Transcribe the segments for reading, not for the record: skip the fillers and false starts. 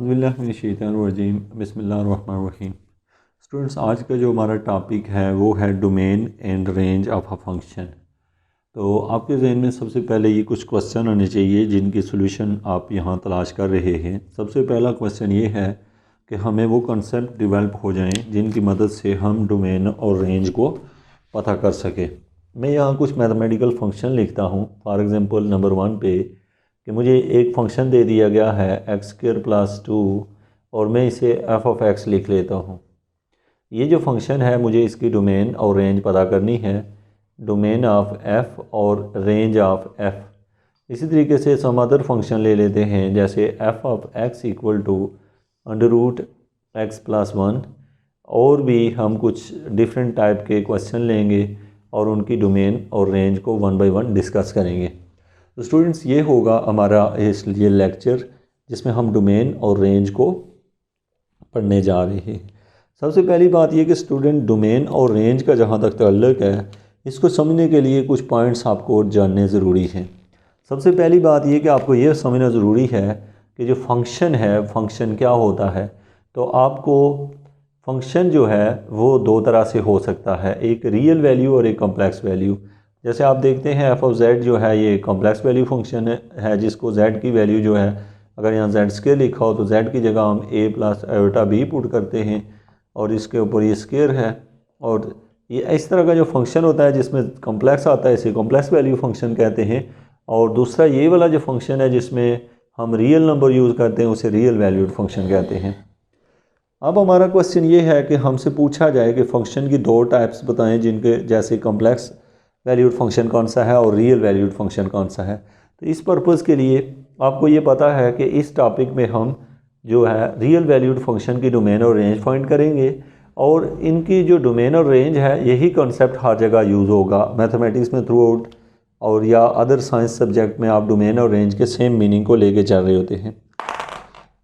औज़ुबिल्लाहिमिनश्शैतानिर्रजीम बिस्मिल्लाहिर्रहमानिर्रहीम। स्टूडेंट्स, आज का जो हमारा टॉपिक है वो है domain and range of a function. तो आपके जहन में सबसे पहले ये कुछ क्वेश्चन होने चाहिए जिनकी सोल्यूशन आप यहाँ तलाश कर रहे हैं। सबसे पहला क्वेश्चन ये है कि हमें वो कंसेप्ट डेवलप हो जाएं जिनकी मदद से हम डोमेन और रेंज को पता कर सकें। मैं यहाँ कुछ मैथमेटिकल फंक्शन लिखता हूँ। फॉर एग्ज़ाम्पल नंबर 1 पे कि मुझे एक फंक्शन दे दिया गया है x² + 2 और मैं इसे f(x) लिख लेता हूँ। ये जो फंक्शन है मुझे इसकी डोमेन और रेंज पता करनी है, डोमेन ऑफ f और रेंज ऑफ f। इसी तरीके से सम अदर फंक्शन ले लेते हैं, जैसे f(x) = √x+1। और भी हम कुछ डिफरेंट टाइप के क्वेश्चन लेंगे और उनकी डोमेन और रेंज को 1 बाय 1 डिस्कस करेंगे। तो स्टूडेंट्स, ये होगा हमारा ये लेक्चर जिसमें हम डोमेन और रेंज को पढ़ने जा रहे हैं। सबसे पहली बात ये कि स्टूडेंट, डोमेन और रेंज का जहाँ तक ताल्लुक़ है, इसको समझने के लिए कुछ पॉइंट्स आपको जानने ज़रूरी हैं। सबसे पहली बात ये कि आपको ये समझना ज़रूरी है कि जो फंक्शन है, फंक्शन क्या होता है। तो आपको फंक्शन जो है वो दो तरह से हो सकता है, एक रियल वैल्यू और एक कॉम्प्लेक्स वैल्यू। जैसे आप देखते हैं f(z) जो है ये कॉम्प्लेक्स वैल्यू फंक्शन है जिसको z की वैल्यू जो है, अगर यहाँ z² लिखा हो तो z की जगह हम a + i पुट करते हैं और इसके ऊपर ये स्क्वायर है। और ये इस तरह का जो फंक्शन होता है जिसमें कॉम्प्लेक्स आता है, इसे कॉम्प्लेक्स वैल्यू फंक्शन कहते हैं। और दूसरा ये वाला जो फंक्शन है जिसमें हम रियल नंबर यूज़ करते हैं, उसे रियल वैल्यूड फंक्शन कहते हैं। अब हमारा क्वेश्चन ये है कि हमसे पूछा जाए कि फ़ंक्शन की दो टाइप्स बताएं जिनके, जैसे कॉम्प्लेक्स वैल्यूड फंक्शन कौन सा है और रियल वैल्यूड फंक्शन कौन सा है। तो इस पर्पज़ के लिए आपको ये पता है कि इस टॉपिक में हम जो है रियल वैल्यूड फंक्शन की डोमेन और रेंज फाइंड करेंगे। और इनकी जो डोमेन और रेंज है, यही कॉन्सेप्ट हर जगह यूज़ होगा मैथमेटिक्स में थ्रू आउट, और या अदर साइंस सब्जेक्ट में आप डोमेन और रेंज के सेम मीनिंग को लेके चल रहे होते हैं।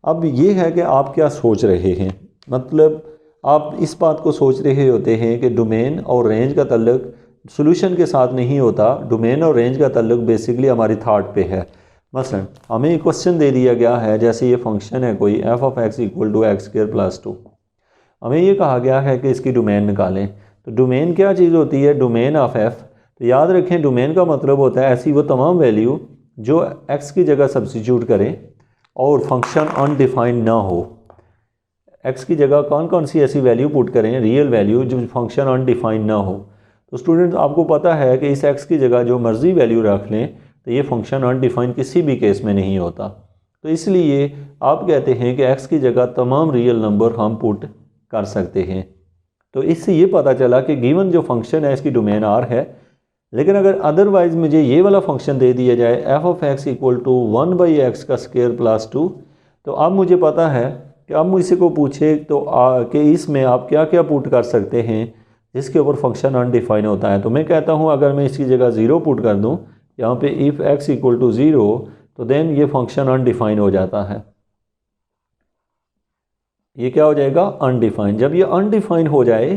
अब ये है कि आप क्या सोच रहे हैं, मतलब आप इस बात को सोच रहे होते हैं कि डोमेन और रेंज का ताल्लुक सॉल्यूशन के साथ नहीं होता। डोमेन और रेंज का ताल्लुक बेसिकली हमारी थाट पे है। मसलन हमें एक क्वेश्चन दे दिया गया है, जैसे ये फंक्शन है कोई f(x) = x² + 2। हमें ये कहा गया है कि इसकी डोमेन निकालें। तो डोमेन क्या चीज़ होती है? Domain of f। तो याद रखें, डोमेन का मतलब होता है ऐसी वो तमाम वैल्यू जो x की जगह सब्सिट्यूट करें और फंक्शन अनडिफाइंड ना हो। x की जगह कौन कौन सी ऐसी वैल्यू पुट करें, रियल वैल्यू, जो फंक्शन अनडिफाइंड ना हो। तो स्टूडेंट्स, आपको पता है कि इस x की जगह जो मर्ज़ी वैल्यू रख लें तो ये फंक्शन अनडिफाइंड किसी भी केस में नहीं होता। तो इसलिए आप कहते हैं कि x की जगह तमाम रियल नंबर हम पुट कर सकते हैं। तो इससे ये पता चला कि गिवन जो फंक्शन है इसकी डोमेन R है। लेकिन अगर अदरवाइज़ मुझे ये वाला फंक्शन दे दिया जाए f(x) = 1/x² + 2, तो अब मुझे पता है कि अब मुझसे को पूछे तो कि इसमें आप क्या क्या पुट कर सकते हैं जिसके ऊपर फंक्शन अनडिफाइन होता है। तो मैं कहता हूँ अगर मैं इसकी जगह 0 पुट कर दूँ यहाँ पे, इफ़ x = 0, तो देन ये फंक्शन अनडिफाइन हो जाता है। ये क्या हो जाएगा? अनडिफाइन। जब ये अनडिफाइन हो जाए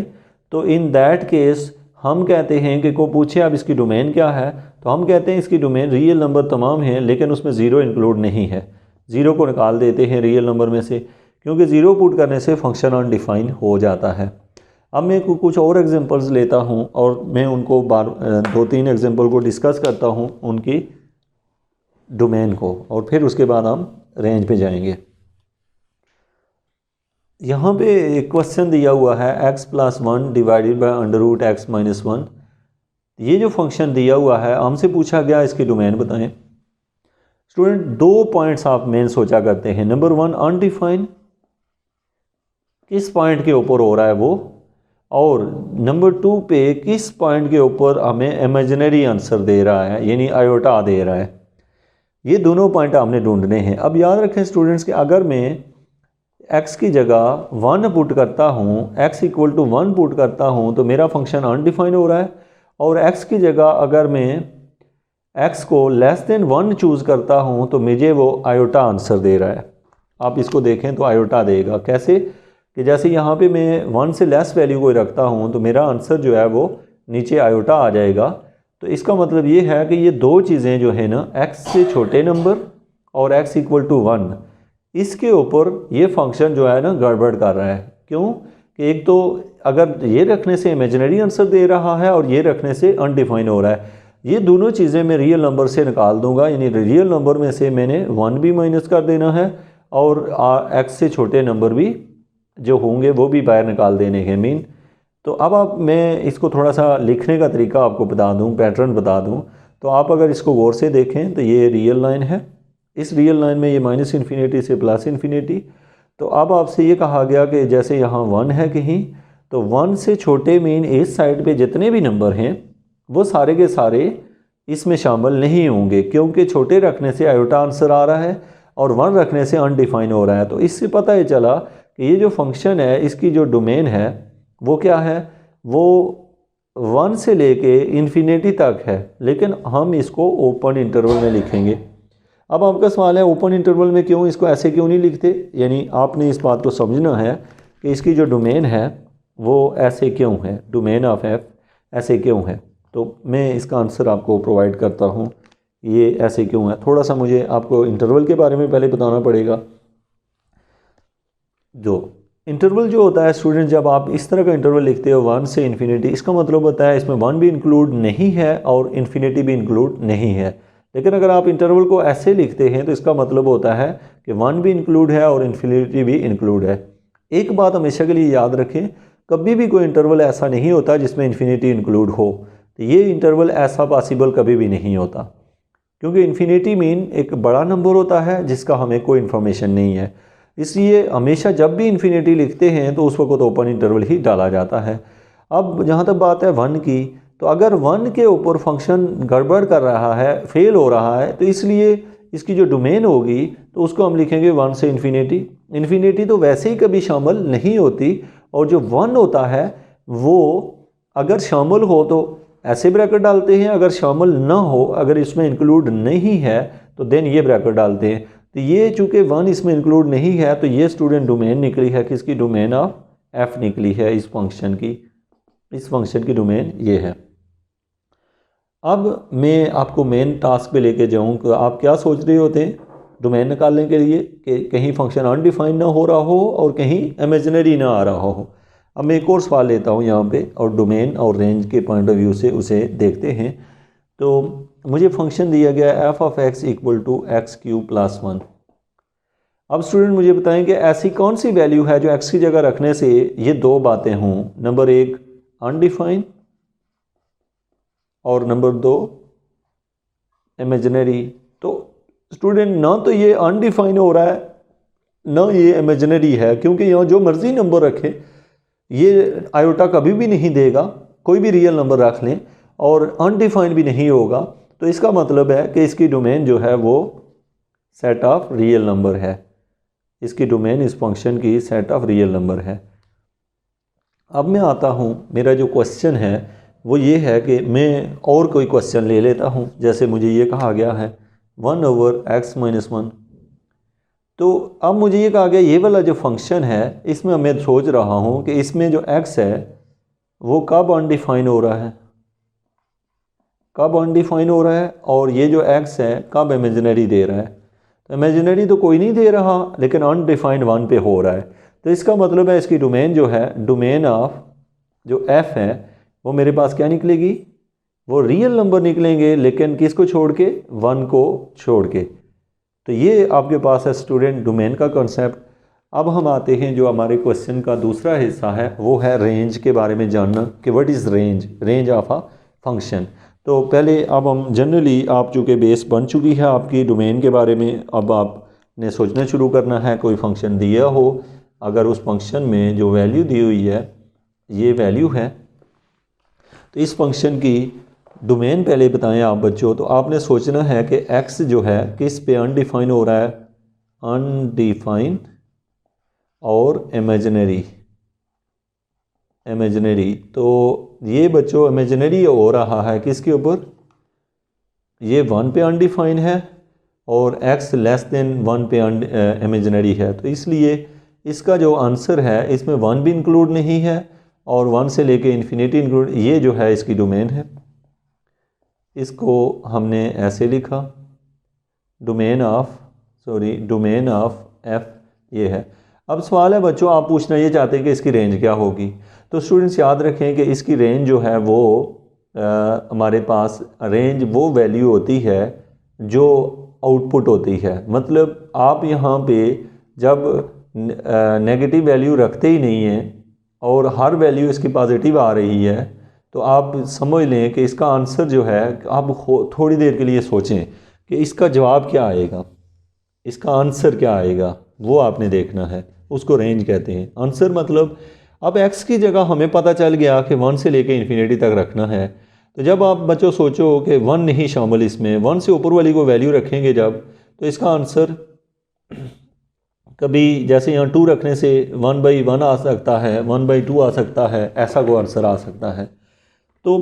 तो इन दैट केस हम कहते हैं कि को पूछे अब इसकी डोमेन क्या है, तो हम कहते हैं इसकी डोमेन रियल नंबर तमाम हैं लेकिन उसमें 0 इंक्लूड नहीं है। 0 को निकाल देते हैं रियल नंबर में से, क्योंकि 0 पुट करने से फंक्शन अनडिफाइन हो जाता है। अब मैं कुछ और एग्जांपल्स लेता हूं और मैं उनको 2-3 एग्जांपल को डिस्कस करता हूं, उनकी डोमेन को, और फिर उसके बाद हम रेंज पे जाएंगे। यहाँ पे एक क्वेश्चन दिया हुआ है x + 1 / √x - 1। ये जो फंक्शन दिया हुआ है, हमसे पूछा गया इसकी डोमेन बताएं। स्टूडेंट, दो पॉइंट्स आप मेन सोचा करते हैं। नंबर 1, अनडिफाइन, किस पॉइंट के ऊपर हो रहा है वो, और नंबर 2 पे किस पॉइंट के ऊपर हमें इमेजिनरी आंसर दे रहा है, यानी आयोटा दे रहा है। ये दोनों पॉइंट हमने ढूंढने हैं। अब याद रखें स्टूडेंट्स कि अगर मैं x की जगह 1 पुट करता हूँ, x = 1 पुट करता हूँ, तो मेरा फंक्शन अनडिफाइन हो रहा है। और x की जगह अगर मैं x को <1 चूज़ करता हूँ तो मुझे वो आयोटा आंसर दे रहा है। आप इसको देखें तो आयोटा देगा। कैसे? कि जैसे यहाँ पे मैं 1 से लेस वैल्यू को रखता हूँ तो मेरा आंसर जो है वो नीचे आयोटा आ जाएगा। तो इसका मतलब ये है कि ये दो चीज़ें जो है ना, x से छोटे नंबर और x = 1, इसके ऊपर ये फंक्शन जो है ना गड़बड़ कर रहा है। क्यों कि एक तो अगर ये रखने से इमेजिनरी आंसर दे रहा है और ये रखने से अनडिफाइन हो रहा है। ये दोनों चीज़ें मैं रियल नंबर से निकाल दूंगा, यानी रियल नंबर में से मैंने 1 भी माइनस कर देना है और x से छोटे नंबर भी जो होंगे वो भी बाहर निकाल देने हैं मीन। तो अब मैं इसको थोड़ा सा लिखने का तरीका आपको बता दूं, पैटर्न बता दूं। तो आप अगर इसको गौर से देखें तो ये रियल लाइन है, इस रियल लाइन में ये माइनस इन्फिनिटी से प्लस इन्फिनिटी। तो अब आपसे ये कहा गया कि जैसे यहाँ 1 है कहीं, तो 1 से छोटे मीन इस साइड पे जितने भी नंबर हैं वो सारे के सारे इसमें शामिल नहीं होंगे, क्योंकि छोटे रखने से आयोटा आंसर आ रहा है और 1 रखने से अनडिफाइन हो रहा है। तो इससे पता ये चला कि ये जो फंक्शन है इसकी जो डोमेन है वो क्या है, वो 1 से लेके इन्फिनिटी तक है, लेकिन हम इसको ओपन इंटरवल में लिखेंगे। अब आपका सवाल है ओपन इंटरवल में क्यों, इसको ऐसे क्यों नहीं लिखते, यानी आपने इस बात को समझना है कि इसकी जो डोमेन है वो ऐसे क्यों है, डोमेन ऑफ एफ ऐसे क्यों है। तो मैं इसका आंसर आपको प्रोवाइड करता हूँ, ये ऐसे क्यों है। थोड़ा सा मुझे आपको इंटरवल के बारे में पहले बताना पड़ेगा। जो इंटरवल जो होता है स्टूडेंट, जब आप इस तरह का इंटरवल लिखते हो 1 से इन्फिनिटी, इसका मतलब होता है इसमें 1 भी इंक्लूड नहीं है और इन्फिनिटी भी इंक्लूड नहीं है। लेकिन अगर आप इंटरवल को ऐसे लिखते हैं तो इसका मतलब होता है कि 1 भी इंक्लूड है और इन्फिनिटी भी इंक्लूड है। एक बात हमेशा के लिए याद रखें, कभी भी कोई इंटरवल ऐसा नहीं होता जिसमें इन्फिनिटी इंक्लूड हो। तो ये इंटरवल ऐसा पॉसिबल कभी भी नहीं होता, क्योंकि इन्फिनिटी मीन एक बड़ा नंबर होता है जिसका हमें कोई इन्फॉर्मेशन नहीं है। इसलिए हमेशा जब भी इन्फिनिटी लिखते हैं तो उस वक्त ओपन इंटरवल ही डाला जाता है। अब जहाँ तक बात है 1 की, तो अगर 1 के ऊपर फंक्शन गड़बड़ कर रहा है, फेल हो रहा है, तो इसलिए इसकी जो डोमेन होगी तो उसको हम लिखेंगे 1 से इन्फिनिटी। इन्फिनिटी तो वैसे ही कभी शामिल नहीं होती, और जो 1 होता है वो अगर शामिल हो तो ऐसे ब्रैकेट डालते हैं, अगर शामिल ना हो, अगर इसमें इंक्लूड नहीं है तो देन ये ब्रैकेट डालते हैं। तो ये चूँकि 1 इसमें इंक्लूड नहीं है तो ये स्टूडेंट डोमेन निकली है, किसकी डोमेन ऑफ एफ निकली है इस फंक्शन की। इस फंक्शन की डोमेन ये है। अब मैं आपको मेन टास्क पे लेके जाऊँ कि आप क्या सोच रहे होते हैं डोमेन निकालने के लिए, कि कहीं फंक्शन अनडिफाइंड ना हो रहा हो और कहीं इमेजिनरी ना आ रहा हो। अब मैं एक और सवाल लेता हूँ यहाँ पे और डोमेन और रेंज के पॉइंट ऑफ व्यू से उसे देखते हैं। तो मुझे फंक्शन दिया गया है f of x equal to x cube plus 1। अब स्टूडेंट मुझे बताएं कि ऐसी कौन सी वैल्यू है जो एक्स की जगह रखने से ये दो बातें हों, नंबर 1 अनडिफाइंड और नंबर 2 इमेजिनरी। तो स्टूडेंट ना तो ये अनडिफाइन हो रहा है ना ये इमेजिनरी है, क्योंकि यहाँ जो मर्जी नंबर रखें ये आयोटा कभी भी नहीं देगा, कोई भी रियल नंबर रख लें, और अनडिफाइंड भी नहीं होगा। तो इसका मतलब है कि इसकी डोमेन जो है वो सेट ऑफ रियल नंबर है, इसकी डोमेन इस फंक्शन की सेट ऑफ रियल नंबर है। अब मैं आता हूँ, मेरा जो क्वेश्चन है वो ये है कि मैं और कोई क्वेश्चन ले लेता हूँ। जैसे मुझे ये कहा गया है 1/x-1। तो अब मुझे ये कहा गया ये वाला जो फंक्शन है इसमें मैं सोच रहा हूँ कि इसमें जो x है वो कब अनडिफाइन हो रहा है, कब अनडिफाइन हो रहा है, और ये जो x है कब इमेजिनरी दे रहा है। तो इमेजिनरी तो कोई नहीं दे रहा, लेकिन अनडिफाइंड 1 पे हो रहा है। तो इसका मतलब है इसकी डोमेन जो है, डोमेन ऑफ जो f है वो मेरे पास क्या निकलेगी, वो रियल नंबर निकलेंगे, लेकिन किसको छोड़ के, 1 को छोड़ के। तो ये आपके पास है स्टूडेंट डोमेन का कॉन्सेप्ट। अब हम आते हैं जो हमारे क्वेश्चन का दूसरा हिस्सा है, वो है रेंज के बारे में जानना कि what is range, range of a function. तो पहले अब हम जनरली, आप चूँकि बेस बन चुकी है आपकी डोमेन के बारे में, अब आपने सोचना शुरू करना है कोई फंक्शन दिया हो, अगर उस फंक्शन में जो वैल्यू दी हुई है ये वैल्यू है, तो इस फंक्शन की डोमेन पहले बताएं आप बच्चों। तो आपने सोचना है कि x जो है किस पे अनडिफाइन हो रहा है, अनडिफाइन और इमेजिनरी। इमेजिनरी तो ये बच्चों इमेजिनरी हो रहा है किसके ऊपर, ये 1 पे अनडिफाइन है और x लेस देन 1 पे इमेजिनरी है। तो इसलिए इसका जो आंसर है इसमें 1 भी इंक्लूड नहीं है और 1 से लेके इन्फिनिटी इंक्लूड, ये जो है इसकी डोमेन है। इसको हमने ऐसे लिखा, डोमेन ऑफ एफ ये है। अब सवाल है बच्चों, आप पूछना ये चाहते हैं कि इसकी रेंज क्या होगी। तो स्टूडेंट्स याद रखें कि इसकी रेंज जो है वो हमारे पास रेंज वो वैल्यू होती है जो आउटपुट होती है। मतलब आप यहाँ पे जब नेगेटिव वैल्यू रखते ही नहीं हैं और हर वैल्यू इसकी पॉजिटिव आ रही है, तो आप समझ लें कि इसका आंसर जो है, आप थोड़ी देर के लिए सोचें कि इसका जवाब क्या आएगा, इसका आंसर क्या आएगा, वो आपने देखना है। उसको रेंज कहते हैं। आंसर मतलब अब x की जगह हमें पता चल गया कि 1 से लेके इन्फिनिटी तक रखना है। तो जब आप बच्चों सोचो कि 1 नहीं शामिल इसमें, 1 से ऊपर वाली को वैल्यू रखेंगे जब, तो इसका आंसर कभी जैसे यहाँ 2 रखने से 1/1 आ सकता है, 1/2 आ सकता है, ऐसा कोई आंसर आ सकता है। तो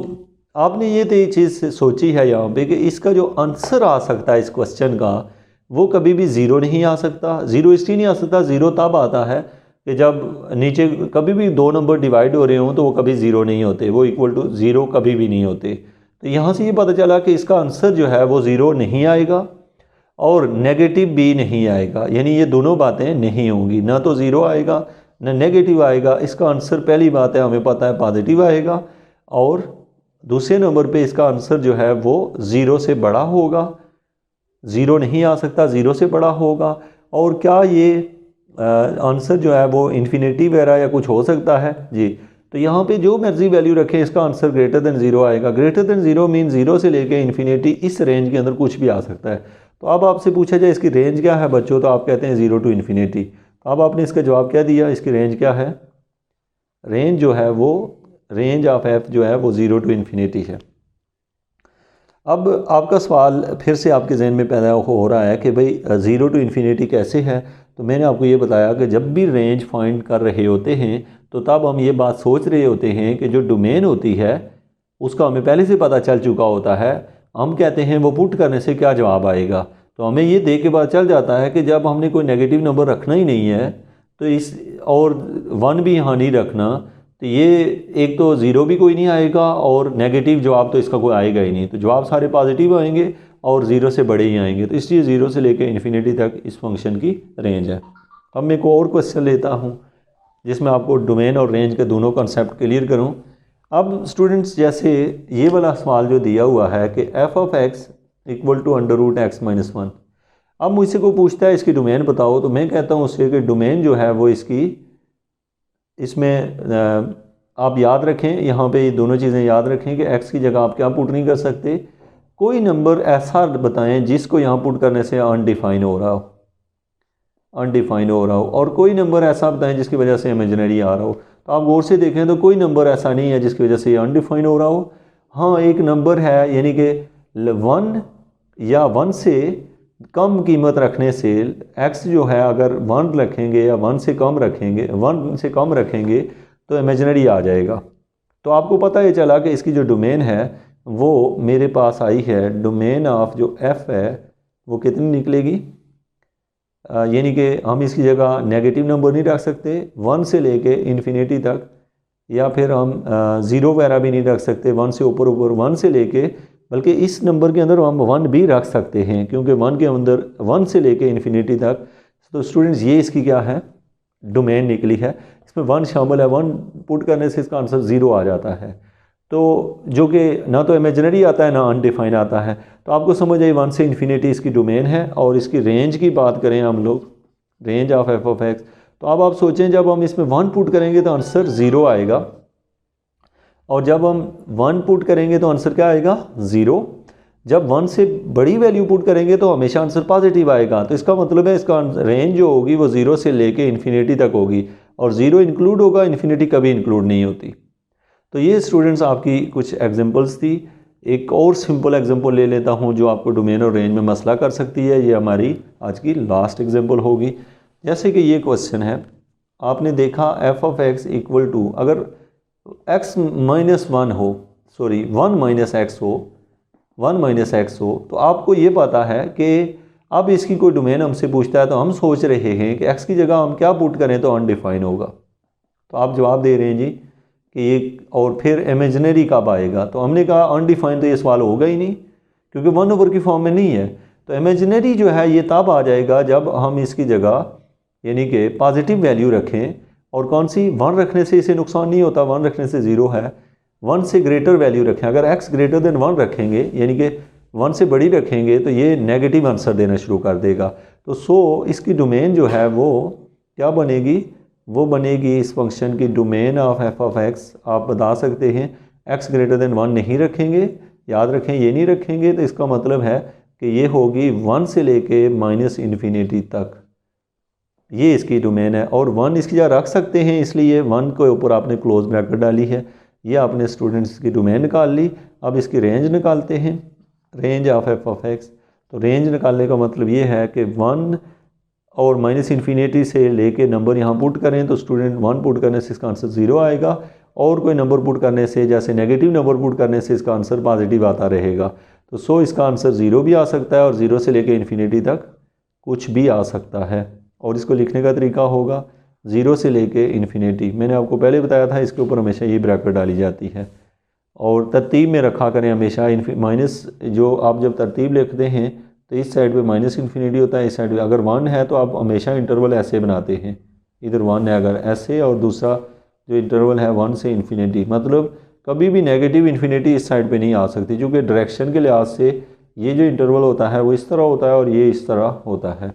आपने ये तो चीज़ सोची है यहाँ पे कि इसका जो आंसर आ सकता है इस क्वेश्चन का, वो कभी भी ज़ीरो नहीं आ सकता। ज़ीरो इसलिए नहीं आ सकता, ज़ीरो तब आता है कि जब नीचे कभी भी 2 नंबर डिवाइड हो रहे हों तो वो कभी ज़ीरो नहीं होते, वो इक्वल टू ज़ीरो कभी भी नहीं होते। तो यहाँ से ये पता चला कि इसका आंसर जो है वो ज़ीरो नहीं आएगा और नेगेटिव भी नहीं आएगा, यानी ये दोनों बातें नहीं होंगी, ना तो ज़ीरो आएगा ना नेगेटिव आएगा। इसका आंसर पहली बात है हमें पता है पॉजिटिव आएगा, और दूसरे नंबर पे इसका आंसर जो है वो ज़ीरो से बड़ा होगा। ज़ीरो नहीं आ सकता, ज़ीरो से बड़ा होगा। और क्या ये आंसर जो है वो इन्फिनिटी वगैरह या कुछ हो सकता है जी? तो यहाँ पे जो मर्जी वैल्यू रखें इसका आंसर ग्रेटर देन ज़ीरो आएगा। Greater than zero mean zero से लेके इन्फिनिटी, इस रेंज के अंदर कुछ भी आ सकता है। तो अब आपसे पूछा जाए इसकी रेंज क्या है बच्चों, तो आप कहते हैं 0 टू इन्फिनिटी। तो अब आपने इसका जवाब क्या दिया, इसकी रेंज क्या है? रेंज जो है वो, रेंज ऑफ एफ जो है वो 0 टू इन्फिनिटी है। अब आपका सवाल फिर से आपके जहन में पैदा हो रहा है कि भाई 0 टू इन्फिनिटी कैसे है। तो मैंने आपको ये बताया कि जब भी रेंज फाइंड कर रहे होते हैं तो तब हम ये बात सोच रहे होते हैं कि जो डोमेन होती है उसका हमें पहले से पता चल चुका होता है। हम कहते हैं वो पुट करने से क्या जवाब आएगा, तो हमें ये देख के पता चल जाता है कि जब हमने कोई नेगेटिव नंबर रखना ही नहीं है तो इस, और 1 भी यहाँ नहीं रखना, तो ये एक तो ज़ीरो भी कोई नहीं आएगा और नेगेटिव जवाब तो इसका कोई आएगा ही नहीं। तो जवाब सारे पॉजिटिव आएंगे और ज़ीरो से बड़े ही आएंगे। तो इसलिए 0 से लेकर इन्फिनिटी तक इस फंक्शन की रेंज है। अब मैं एक और क्वेश्चन लेता हूँ जिसमें आपको डोमेन और रेंज के दोनों कॉन्सेप्ट क्लियर करूँ। अब स्टूडेंट्स जैसे ये वाला सवाल जो दिया हुआ है कि f of x equal to √x-1, अब मुझसे कोई पूछता है इसकी डोमेन बताओ, तो मैं कहता हूँ उससे कि डोमेन जो है वो इसकी, इसमें आप याद रखें, यहाँ पे ये दोनों चीज़ें याद रखें कि x की जगह आप क्या पुट नहीं कर सकते, कोई नंबर ऐसा बताएं जिसको यहाँ पुट करने से अनडिफाइन हो रहा हो, अनडिफाइन हो रहा हो, और कोई नंबर ऐसा बताएं जिसकी वजह से इमेजिनरी आ रहा हो। तो आप गौर से देखें तो कोई नंबर ऐसा नहीं है जिसकी वजह से ये अनडिफाइन हो रहा हो। हाँ, एक नंबर है, यानी कि 1 या 1 से कम कीमत रखने से x जो है अगर 1 रखेंगे या 1 से कम रखेंगे, 1 से कम रखेंगे तो इमेजिनरी आ जाएगा। तो आपको पता ही चला कि इसकी जो डोमेन है वो मेरे पास आई है, डोमेन ऑफ जो f है वो कितनी निकलेगी, यानी कि हम इसकी जगह नेगेटिव नंबर नहीं रख सकते 1 से लेके इन्फिनिटी तक, या फिर हम 0 वगैरह भी नहीं रख सकते 1 से ऊपर 1 से लेके, बल्कि इस नंबर के अंदर हम 1 भी रख सकते हैं क्योंकि 1 के अंदर 1 से लेके इन्फिनिटी तक। तो स्टूडेंट्स ये इसकी क्या है, डोमेन निकली है। इसमें 1 शामिल है, 1 पुट करने से इसका आंसर 0 आ जाता है, तो जो कि ना तो इमेजिनरी आता है ना अनडिफाइन आता है। तो आपको समझ आई 1 से इन्फिनिटी इसकी डोमेन है। और इसकी रेंज की बात करें हम लोग, range of f of x, तो अब आप सोचें जब हम इसमें 1 पुट करेंगे तो आंसर 0 आएगा, और जब हम 1 पुट करेंगे तो आंसर क्या आएगा, 0। जब 1 से बड़ी वैल्यू पुट करेंगे तो हमेशा आंसर पॉजिटिव आएगा। तो इसका मतलब है इसका रेंज जो होगी वो 0 से लेके इन्फिनिटी तक होगी, और 0 इंक्लूड होगा, इन्फिनिटी कभी इंक्लूड नहीं होती। तो ये स्टूडेंट्स आपकी कुछ एग्जांपल्स थी। एक और सिंपल एग्जांपल ले लेता हूँ जो आपको डोमेन और रेंज में मसला कर सकती है। ये हमारी आज की लास्ट एग्जांपल होगी। जैसे कि ये क्वेश्चन है, आपने देखा f of x equal to, अगर x -1 हो, सॉरी 1 - x हो, 1 - x हो, तो आपको ये पता है कि अब इसकी कोई डोमेन हमसे पूछता है तो हम सोच रहे हैं कि x की जगह हम क्या पुट करें तो अनडिफाइन होगा। तो आप जवाब दे रहे हैं जी कि ये, और फिर इमेजिनरी कब आएगा, तो हमने कहा अनडिफाइन तो ये सवाल होगा ही नहीं क्योंकि 1 ओवर की फॉर्म में नहीं है। तो इमेजिनरी जो है ये तब आ जाएगा जब हम इसकी जगह यानी कि पॉजिटिव वैल्यू रखें। और कौन सी, 1 रखने से इसे नुकसान नहीं होता, 1 रखने से 0 है। 1 से ग्रेटर वैल्यू रखें, अगर x ग्रेटर देन 1 रखेंगे यानी कि 1 से बड़ी रखेंगे तो ये नेगेटिव आंसर देना शुरू कर देगा। तो इसकी डोमेन जो है वो क्या बनेगी, वो बनेगी इस फंक्शन की domain of F of x. आप बता सकते हैं x ग्रेटर देन 1 नहीं रखेंगे, याद रखें ये नहीं रखेंगे तो इसका मतलब है कि ये होगी 1 से लेके माइनस इन्फिनिटी तक, ये इसकी डोमेन है। और 1 इसकी जगह रख सकते हैं, इसलिए 1 के ऊपर आपने क्लोज ब्रैकेट डाली है। ये आपने स्टूडेंट्स की डोमेन निकाल ली। अब इसकी रेंज निकालते हैं, range of F of x. तो रेंज निकालने का मतलब ये है कि 1 और माइनस इन्फिनिटी से लेके नंबर यहाँ पुट करें तो स्टूडेंट 1 पुट करने से इसका आंसर 0 आएगा, और कोई नंबर पुट करने से, जैसे नेगेटिव नंबर पुट करने से इसका आंसर पॉजिटिव आता रहेगा। तो इसका आंसर 0 भी आ सकता है और 0 से लेके इन्फिनिटी तक कुछ भी आ सकता है। और इसको लिखने का तरीका होगा 0 से लेके इन्फिनिटी। मैंने आपको पहले बताया था इसके ऊपर हमेशा ये ब्रैकेट डाली जाती है। और तरतीब में रखा करें हमेशा, माइनस जो आप जब तरतीब लिखते हैं तो इस साइड पे माइनस इन्फिनिटी होता है, इस साइड पे अगर 1 है तो आप हमेशा इंटरवल ऐसे बनाते हैं, इधर 1 है अगर ऐसे, और दूसरा जो इंटरवल है 1 से इन्फिनिटी। मतलब कभी भी नेगेटिव इन्फिनिटी इस साइड पे नहीं आ सकती, क्योंकि डायरेक्शन के लिहाज से ये जो इंटरवल होता है वो इस तरह होता है और ये इस तरह होता है।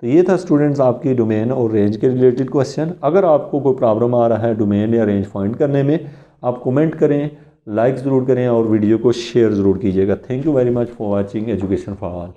तो ये था स्टूडेंट्स आपकी डोमेन और रेंज के रिलेटेड क्वेश्चन। अगर आपको कोई प्रॉब्लम आ रहा है डोमेन या रेंज फाइंड करने में, आप कमेंट करें, लाइक ज़रूर करें और वीडियो को शेयर ज़रूर कीजिएगा। Thank you very much for watching education for all.